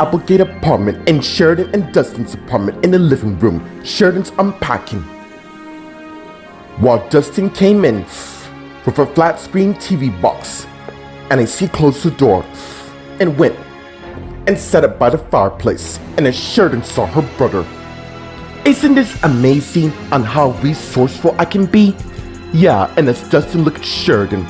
Applegate apartment and Sheridan and Dustin's apartment in the living room. Sheridan's unpacking. While Dustin came in with a flat screen TV box, and as he closed the door and went and sat up by the fireplace, and as Sheridan saw her brother. Isn't this amazing on how resourceful I can be? Yeah, and as Dustin looked at Sheridan,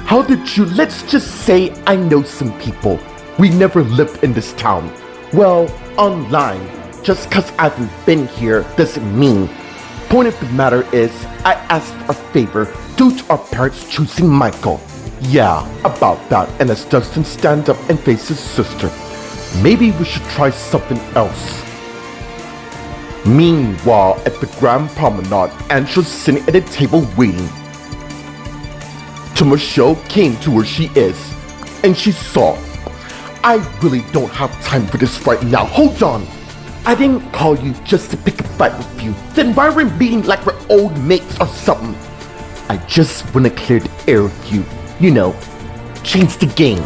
how did you, let's just say I know some people. We never lived in this town. Well, online. Just cause I haven't been here doesn't mean. Point of the matter is, I asked a favor due to our parents choosing Michael. Yeah, about that. And as Dustin stands up and faces his sister, maybe we should try something else. Meanwhile, at the Grand Promenade, Angela's sitting at a table waiting. Till Michelle came to where she is, and she saw, I really don't have time for this right now. Hold on. I didn't call you just to pick a fight with you. Then why are we being like we're old mates or something? I just want to clear the air with you. You know, change the game.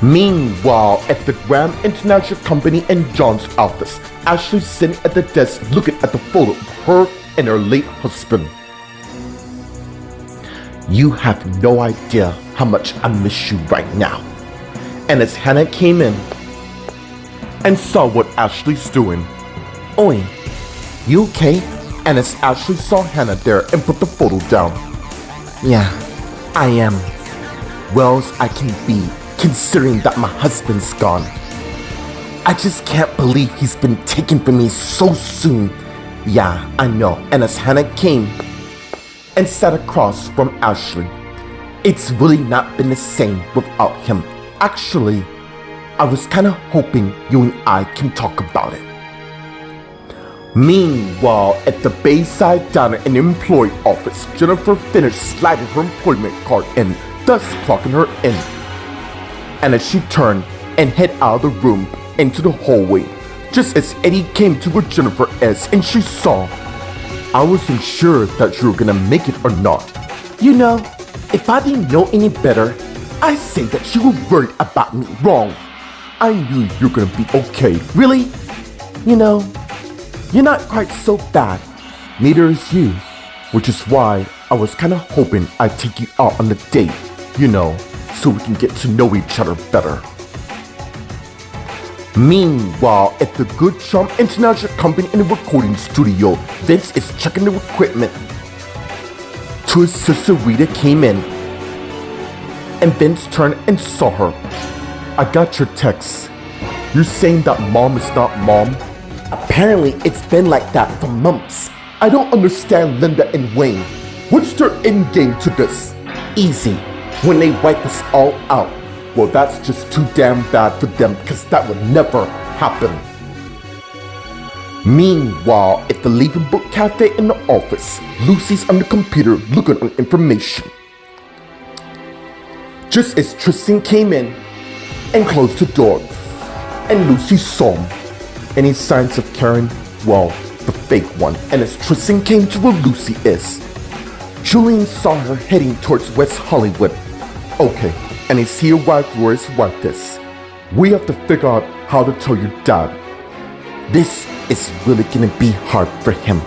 Meanwhile, at the Graham International Company in John's office, Ashley's sitting at the desk looking at the photo of her and her late husband. You have no idea how much I miss you right now. And as Hannah came in and saw what Ashley's doing, Oi, you okay? And as Ashley saw Hannah there and put the photo down, yeah, I am. Well as I can be, considering that my husband's gone. I just can't believe he's been taken from me so soon. Yeah, I know. And as Hannah came and sat across from Ashley, it's really not been the same without him. Actually, I was kind of hoping you and I can talk about it. Meanwhile, at the Bayside Diner in the employee office, Jennifer finished sliding her employment card in, thus clocking her in. And as she turned and head out of the room into the hallway, just as Eddie came to where Jennifer is and she saw, I wasn't sure that you were gonna make it or not. You know, if I didn't know any better, I'd say that you were worried about me wrong. I knew you were gonna be okay. Really? You know, you're not quite so bad. Neither is you. Which is why I was kinda hoping I'd take you out on a date, you know, so we can get to know each other better. Meanwhile, at the Good Charm International Company in the recording studio, Vince is checking the equipment. To his sister Rita came in, and Vince turned and saw her. I got your text. You're saying that mom is not mom? Apparently, it's been like that for months. I don't understand Linda and Wayne. What's their end game to this? Easy. When they wipe us all out. Well, that's just too damn bad for them because that would never happen. Meanwhile, at the Leaving Book Cafe in the office, Lucy's on the computer looking on information. Just as Tristan came in and closed the door, and Lucy saw him. Any signs of Karen? Well, the fake one. And as Tristan came to where Lucy is, Julian saw her heading towards West Hollywood. Okay, and as he arrived where his wife is, we have to figure out how to tell your dad. This is really gonna be hard for him.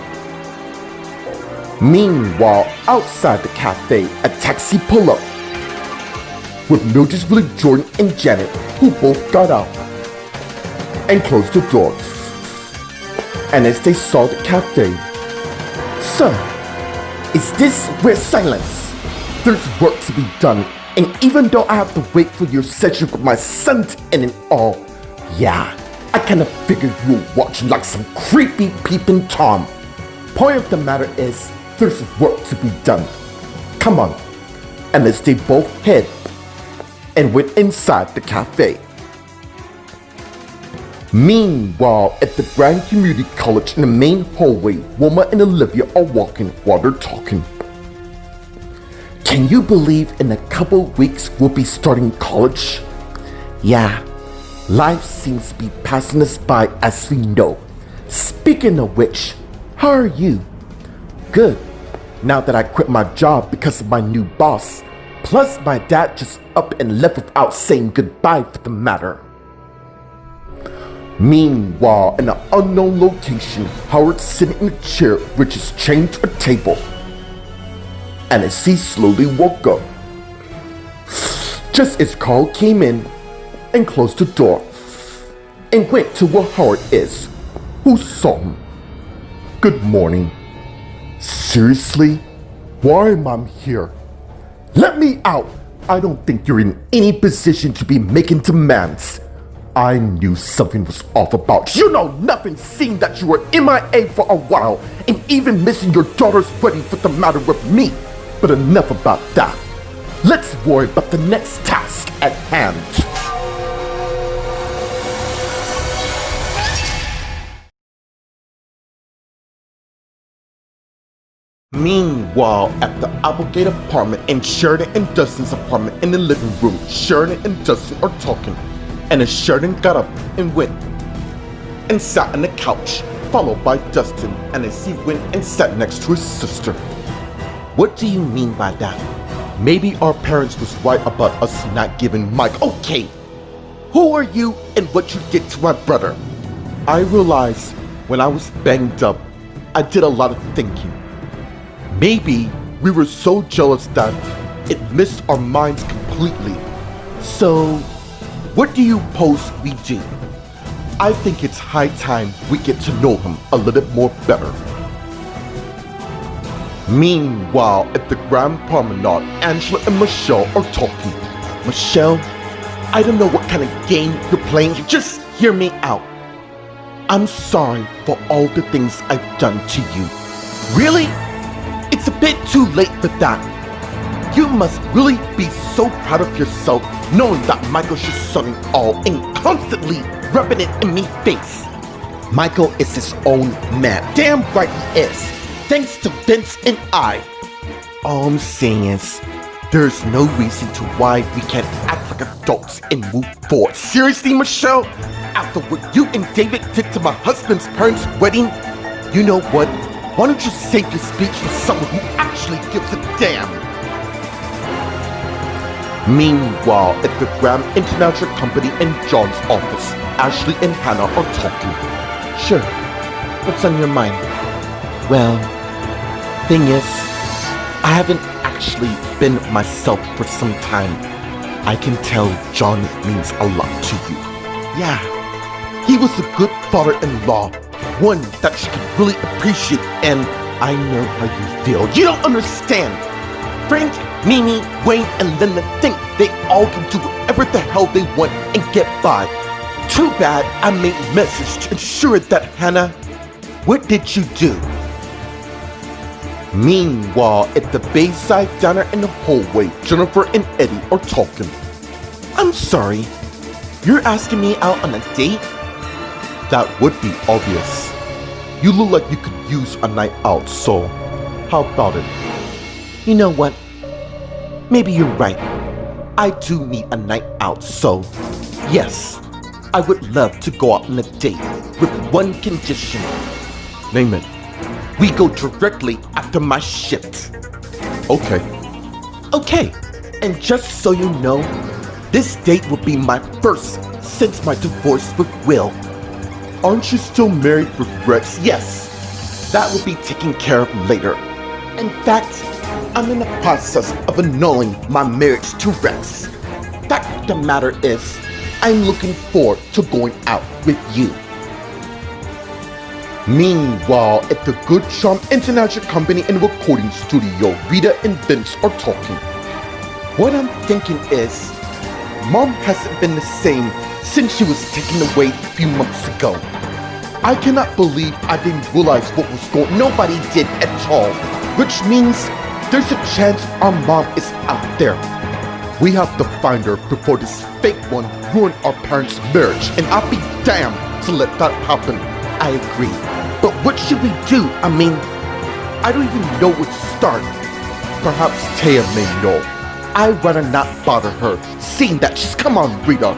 Meanwhile, outside the cafe, a taxi pulled up with Mildred Willie Jordan and Janet, who both got out and closed the doors. And as they saw the cafe, Sir, is this where silence? There's work to be done, and even though I have to wait for your session with my son to end and all, yeah, I kinda figured you were watching like some creepy peeping Tom. Point of the matter is, there's work to be done. Come on. And as they both head and went inside the cafe. Meanwhile, at the Grand Community College in the main hallway, Wilma and Olivia are walking while they're talking. Can you believe in a couple weeks we'll be starting college? Yeah, life seems to be passing us by as we know. Speaking of which, how are you? Good. Now that I quit my job because of my new boss, Plus, my dad just up and left without saying goodbye for the matter. Meanwhile, in an unknown location, Howard's sitting in a chair which is chained to a table. And as he slowly woke up, just as Carl came in and closed the door and went to where Howard is, who saw him. Good morning. Seriously? Why am I here? Let me out! I don't think you're in any position to be making demands. I knew something was off about you. You know nothing, seeing that you were MIA for a while and even missing your daughter's wedding for the matter with me. But enough about that. Let's worry about the next task at hand. Meanwhile, at the Applegate apartment and Sheridan and Dustin's apartment in the living room, Sheridan and Dustin are talking. And as Sheridan got up and went and sat on the couch, followed by Dustin, and as he went and sat next to his sister. What do you mean by that? Maybe our parents was right about us not giving Mike. Okay, who are you and what you did to my brother? I realized when I was banged up, I did a lot of thinking. Maybe we were so jealous that it missed our minds completely. So, what do you pose we do? I think it's high time we get to know him a little more better. Meanwhile, at the Grand Promenade, Angela and Michelle are talking. Michelle, I don't know what kind of game you're playing. Just hear me out. I'm sorry for all the things I've done to you. Really? It's a bit too late for that. You must really be so proud of yourself knowing that Michael's your son all and constantly rubbing it in me face. Michael is his own man. Damn right he is. Thanks to Vince and I. All I'm saying is, there's no reason to why we can't act like adults and move forward. Seriously, Michelle? After what you and David did to my husband's parents' wedding, you know what? Why don't you save your speech for someone who actually gives a damn? Meanwhile, at the Graham International Company in John's office, Ashley and Hannah are talking. Sure, what's on your mind? Well, thing is, I haven't actually been myself for some time. I can tell John means a lot to you. Yeah, he was a good father-in-law, one that you can really appreciate, and I know how you feel. You don't understand. Frank, Mimi, Wayne, and Linda think they all can do whatever the hell they want and get by. Too bad I made a message to ensure that. Hannah, what did you do? Meanwhile, at the Bayside Diner in the hallway, Jennifer and Eddie are talking. I'm sorry, you're asking me out on a date? That would be obvious. You look like you could use a night out, so how about it? You know what? Maybe you're right. I do need a night out, so yes, I would love to go out on a date with one condition. Name it. We go directly after my shift. Okay. Okay, and just so you know, this date will be my first since my divorce with Will. Aren't you still married with Rex? Yes, that will be taken care of later. In fact, I'm in the process of annulling my marriage to Rex. Fact of the matter is, I'm looking forward to going out with you. Meanwhile, at the Good Charm International Company and Recording Studio, Rita and Vince are talking. What I'm thinking is, Mom hasn't been the same since she was taken away a few months ago. I cannot believe I didn't realize what was going on. Nobody did at all. Which means there's a chance our mom is out there. We have to find her before this fake one ruined our parents' marriage, and I'll be damned to let that happen. I agree. But what should we do? I mean, I don't even know where to start. Perhaps Taya may know. I'd rather not bother her, seeing that she's come on, Rita.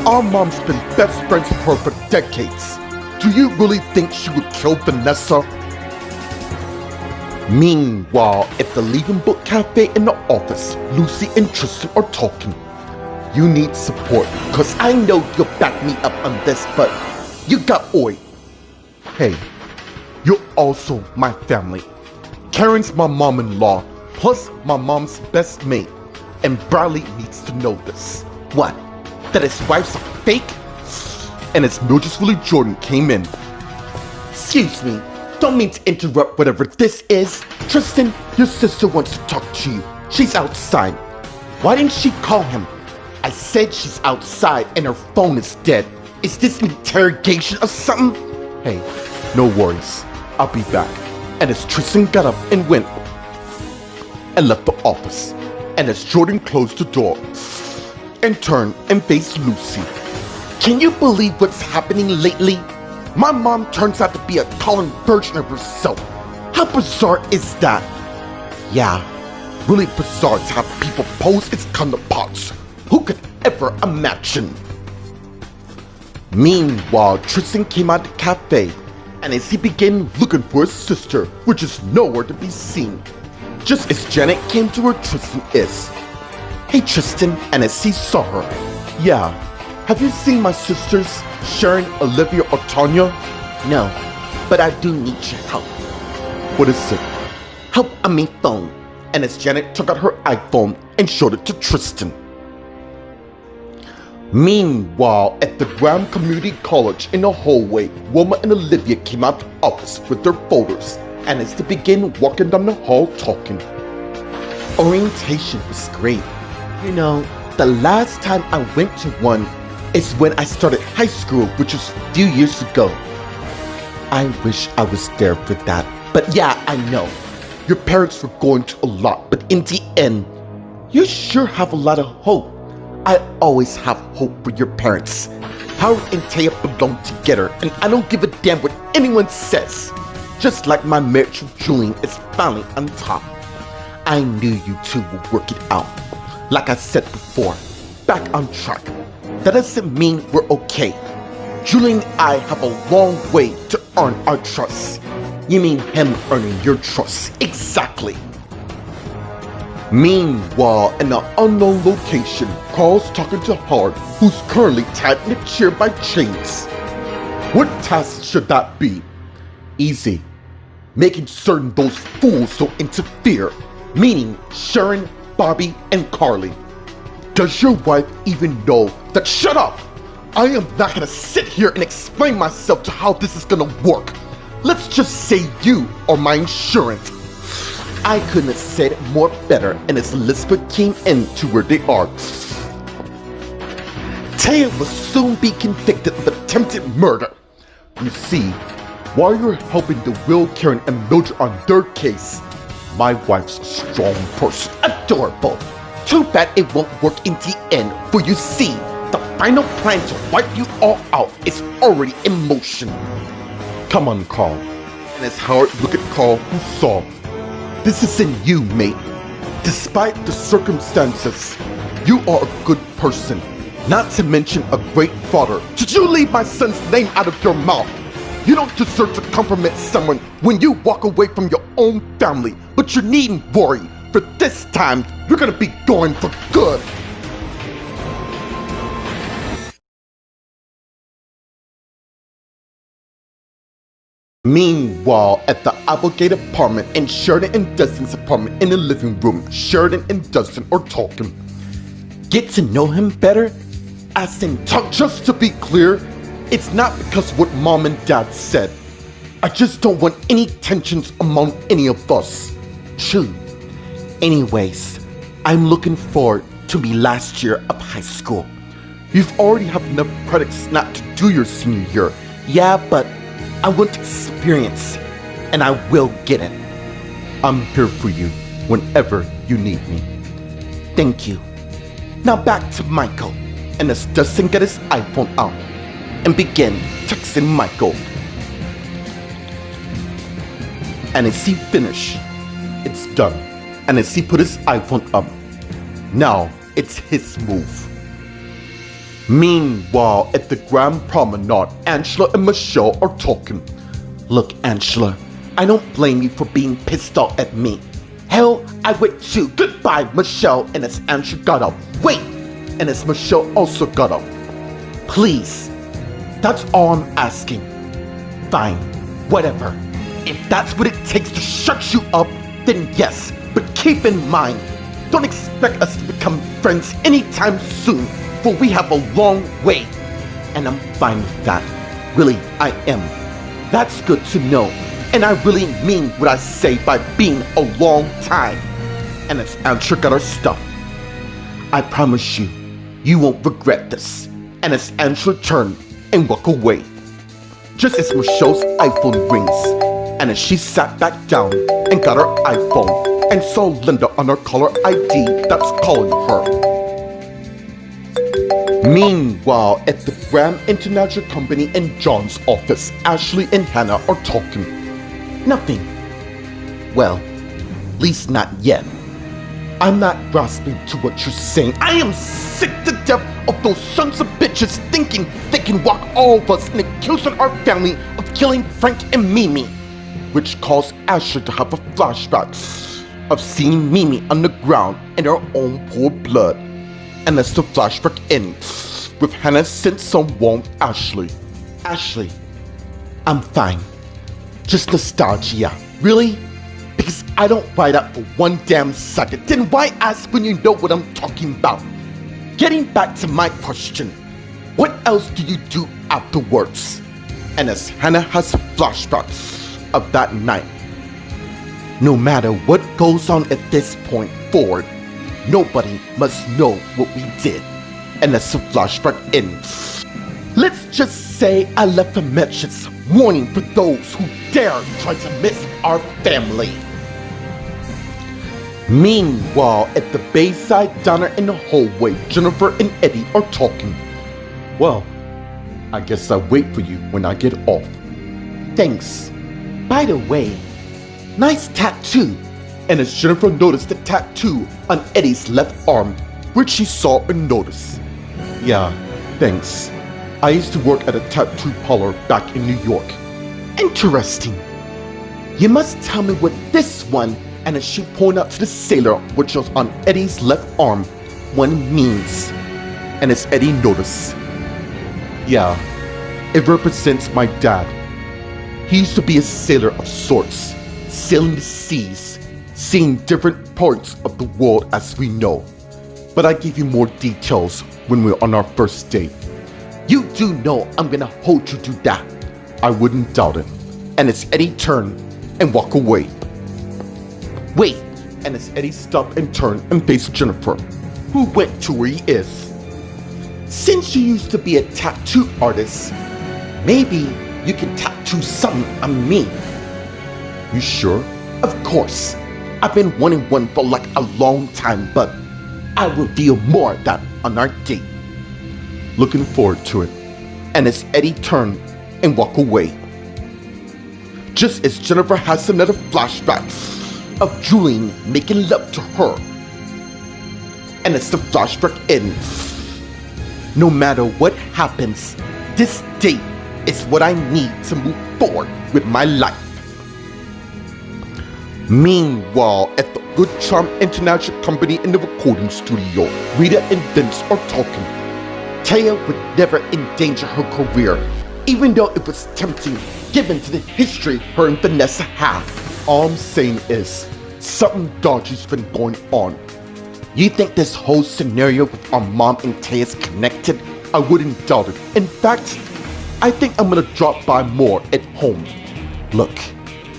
Our mom's been best friends with her for decades. Do you really think she would kill Vanessa? Meanwhile, at the Leaving Book Cafe in the office, Lucy and Tristan are talking. You need support, cause I know you'll back me up on this, but you got Oi. Hey, you're also my family. Karen's my mom-in-law, plus my mom's best mate, and Bradley needs to know this. What? That his wife's a fake? And as Mildred's Willie Jordan came in. Excuse me, don't mean to interrupt whatever this is. Tristan, your sister wants to talk to you. She's outside. Why didn't she call him? I said she's outside and her phone is dead. Is this an interrogation or something? Hey, no worries. I'll be back. And as Tristan got up and went and left the office, and as Jordan closed the door and turned and faced Lucy. Can you believe what's happening lately? My mom turns out to be a clone version of herself. How bizarre is that? Yeah, really bizarre to have people pose as counterparts. Who could ever imagine? Meanwhile, Tristan came out of the cafe, and as he began looking for his sister, which is nowhere to be seen. Just as Janet came to where Tristan is. Hey Tristan, and as he saw her, yeah, have you seen my sisters, Sharon, Olivia, or Tanya? No, but I do need your help. What is it? Help on my phone. And as Janet took out her iPhone and showed it to Tristan. Meanwhile, at the Graham Community College in the hallway, Wilma and Olivia came out of the office with their folders, and as they began walking down the hall talking. Orientation was great. You know, the last time I went to one is when I started high school, which was a few years ago. I wish I was there for that. But yeah, I know. Your parents were going to a lot, but in the end, you sure have a lot of hope. I always have hope for your parents. Howard and Taya belong together, and I don't give a damn what anyone says. Just like my marriage with Julian is finally on top. I knew you two would work it out. Like I said before, back on track. That doesn't mean we're okay. Julian and I have a long way to earn our trust. You mean him earning your trust? Exactly. Meanwhile, in an unknown location, Carl's talking to Howard, who's currently tied in a chair by chains. What task should that be? Easy. Making certain those fools don't interfere, meaning Sharon, Bobby, and Carly. Does your wife even know that? Shut up! I am not gonna sit here and explain myself to how this is gonna work. Let's just say you are my insurance. I couldn't have said it more better, and as Elizabeth came in to where they are, Taya will soon be convicted of attempted murder. You see, while you're helping the Will, Karen, and Mildred on their case, my wife's a strong person. Adorable. Too bad it won't work in the end, for you see, the final plan to wipe you all out is already in motion. Come on, Carl. And as Howard looked at Carl, who saw, this isn't you, mate. Despite the circumstances, you are a good person, not to mention a great father. Did you leave my son's name out of your mouth? You don't deserve to compliment someone when you walk away from your own family, but you needn't worry, for this time, you're gonna be going for good. Meanwhile, at the Applegate apartment and Sheridan and Dustin's apartment in the living room, Sheridan and Dustin are talking. Get to know him better? As in talk, just to be clear, it's not because of what mom and dad said. I just don't want any tensions among any of us. True. Anyways, I'm looking forward to my last year of high school. You've already have enough credits not to do your senior year. Yeah, but I want experience, and I will get it. I'm here for you whenever you need me. Thank you. Now back to Michael, and as Dustin got his iPhone out and began texting Michael. And as he finished, it's done. And as he put his iPhone up, now it's his move. Meanwhile, at the Grand Promenade, Angela and Michelle are talking. Look, Angela, I don't blame you for being pissed off at me. Hell, I would too. Goodbye, Michelle. And as Andrew got up, wait, and as Michelle also got up. Please, that's all I'm asking. Fine, whatever. If that's what it takes to shut you up, then yes, but keep in mind, don't expect us to become friends anytime soon, for we have a long way. And I'm fine with that. Really, I am. That's good to know. And I really mean what I say by being a long time. And as Andrew got her stuff, I promise you, you won't regret this. And as Andrew turned and walked away, just as Michelle's iPhone rings, and as she sat back down and got her iPhone and saw Linda on her caller ID that's calling her. Meanwhile, at the Graham International Company in John's office, Ashley and Hannah are talking. Nothing. Well, at least not yet. I'm not grasping to what you're saying. I am sick to death of those sons of bitches thinking they can walk all of us and accusing our family of killing Frank and Mimi, which caused Ashley to have a flashback of seeing Mimi on the ground in her own poor blood. And as the flashback ends with Hannah sent some warm Ashley. Ashley, I'm fine. Just nostalgia. Really? Because I don't buy that for one damn second. Then why ask when you know what I'm talking about? Getting back to my question, what else do you do afterwards? And as Hannah has flashbacks of that night, no matter what goes on at this point forward, nobody must know what we did. And as the flashback ends, let's just say I left a message warning for those who dare try to miss our family. Meanwhile, at the Bayside Diner in the hallway, Jennifer and Eddie are talking. Well, I guess I'll wait for you when I get off. Thanks. By the way, nice tattoo. And as Jennifer noticed the tattoo on Eddie's left arm, which she saw and noticed. Yeah, thanks. I used to work at a tattoo parlor back in New York. Interesting. You must tell me what this one, and as she pointed out to the sailor, which was on Eddie's left arm, one means. And as Eddie noticed, yeah, it represents my dad. He used to be a sailor of sorts, sailing the seas, seeing different parts of the world as we know. But I give you more details when we're on our first date. You do know I'm gonna hold you to that. I wouldn't doubt it. And as Eddie turned and walked away. Wait, and as Eddie stopped and turned and faced Jennifer, who went to where he is. Since you used to be a tattoo artist, maybe you can tattoo something on me. You sure? Of course. I've been wanting one for like a long time, but I'll reveal more of that on our date. Looking forward to it. And as Eddie turned and walked away, just as Jennifer has another flashback of Julian making love to her. And as the flashback ends, no matter what happens, this date is what I need to move forward with my life. Meanwhile, at the Good Charm International Company in the recording studio, Rita and Vince are talking. Taya would never endanger her career, even though it was tempting given to the history her and Vanessa have. All I'm saying is, something dodgy's been going on. You think this whole scenario with our mom and Taya is connected? I wouldn't doubt it. In fact, I think I'm gonna drop by more at home. Look,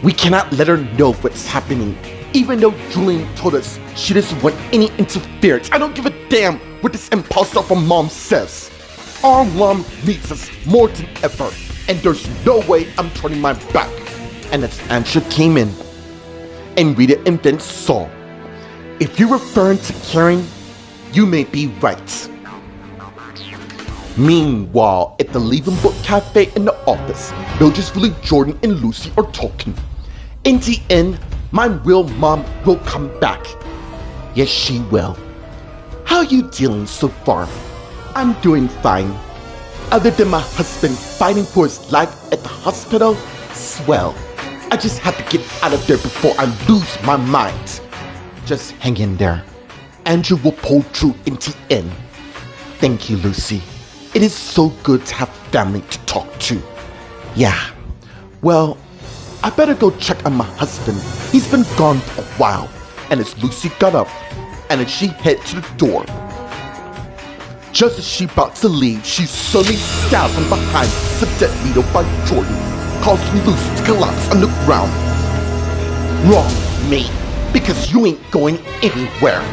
we cannot let her know what's happening, even though Julian told us she doesn't want any interference. I don't give a damn what this imposter from mom says. Our mom needs us more than ever, and there's no way I'm turning my back. And as Andrew came in, and Rita and Vince saw, if you're referring to Karen, you may be right. Meanwhile, at the Leaving Book Cafe in the office, Mildred's Willie Jordan and Lucy are talking. In the end, my real mom will come back. Yes, she will. How are you dealing so far? I'm doing fine. Other than my husband fighting for his life at the hospital, swell. I just had to get out of there before I lose my mind. Just hang in there. Andrew will pull through in the end. Thank you, Lucy. It is so good to have family to talk to. Yeah, well, I better go check on my husband. He's been gone for a while. And as Lucy got up, and as she headed to the door, just as she about to leave, she suddenly stabbed from behind with a detonator by Jordan, causing Lucy to collapse on the ground. Wrong, me, because you ain't going anywhere.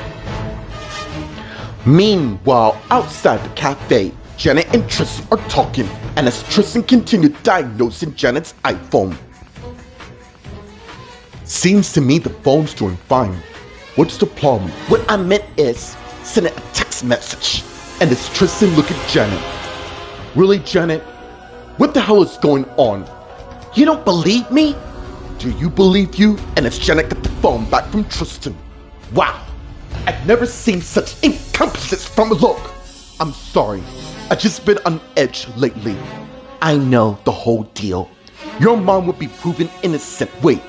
Meanwhile, outside the cafe, Janet and Tristan are talking, and as Tristan continued diagnosing Janet's iPhone. Seems to me the phone's doing fine. What's the problem? What I meant is sending a text message. And as Tristan looked at Janet. Really, Janet? What the hell is going on? You don't believe me? Do you believe you? And as Janet got the phone back from Tristan. Wow, I've never seen such incompetence from a look. I'm sorry, I've just been on edge lately. I know the whole deal. Your mom would be proven innocent. Wait,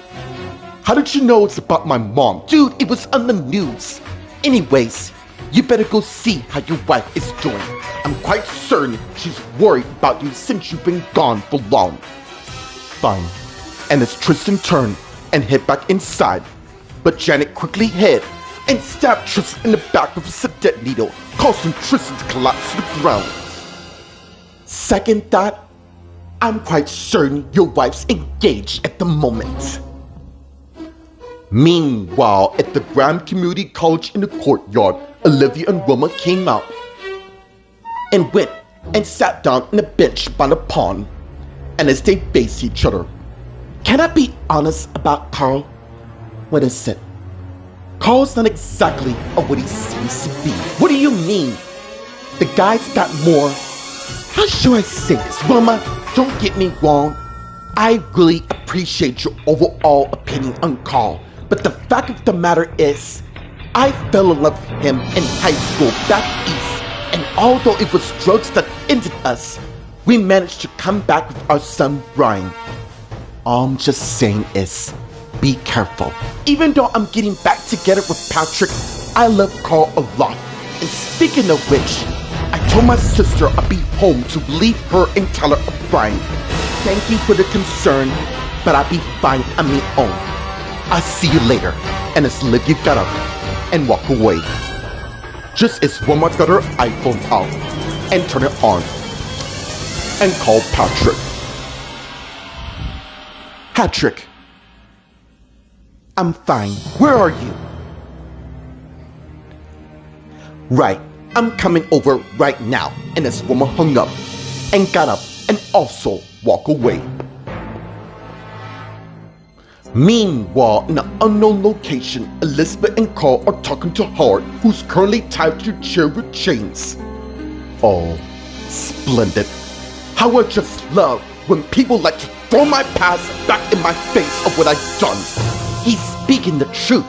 how did you know it's about my mom? Dude, it was on the news. Anyways, you better go see how your wife is doing. I'm quite certain she's worried about you since you've been gone for long. Fine. And as Tristan turned and head back inside, but Janet quickly hid and stabbed Tristan in the back with a sedative needle, causing Tristan to collapse to the ground. Second thought, I'm quite certain your wife's engaged at the moment. Meanwhile, at the Graham Community College in the courtyard, Olivia and Wilma came out and went and sat down on a bench by the pond. And as they faced each other, can I be honest about Carl? What is it? Carl's not exactly what he seems to be. What do you mean? The guy's got more. How should I say this? Wilma, don't get me wrong. I really appreciate your overall opinion on Carl. But the fact of the matter is, I fell in love with him in high school back east. And although it was drugs that ended us, we managed to come back with our son Brian. All I'm just saying is, be careful. Even though I'm getting back together with Patrick, I love Carl a lot. And speaking of which, I told my sister I'd be home to leave her and tell her of Brian. Thank you for the concern, but I'll be fine on my own. I'll see you later. And as Olivia got up and walked away, just as Wilma got her iPhone out and turned it on and called Patrick. Patrick, I'm fine. Where are you? Right, I'm coming over right now. And as Wilma hung up and got up and also walked away. Meanwhile, in an unknown location, Elizabeth and Carl are talking to Howard, who's currently tied to a chair with chains. Oh, splendid. How I just love when people like to throw my past back in my face of what I've done. He's speaking the truth.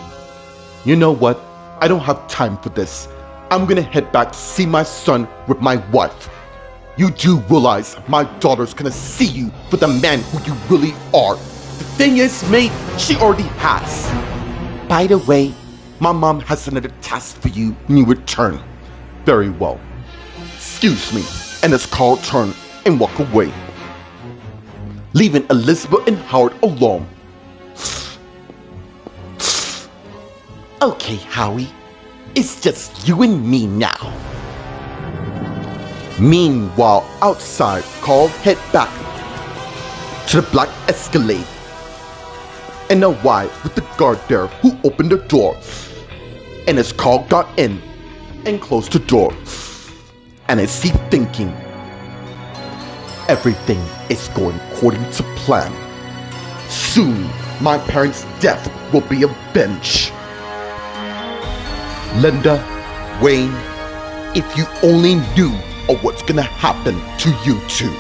You know what? I don't have time for this. I'm gonna head back to see my son with my wife. You do realize my daughter's gonna see you for the man who you really are. The thing is, mate, she already has. By the way, my mom has another task for you when you return. Very well. Excuse me. And as Carl turned and walked away, leaving Elizabeth and Howard alone. Okay, Howie, it's just you and me now. Meanwhile, outside, Carl head back to the black Escalade and a white with the guard there who opened the door. And as Carl got in and closed the door, and as he thinking, everything is going according to plan. Soon, my parents' death will be avenged. Linda, Wayne, if you only knew of what's gonna happen to you two.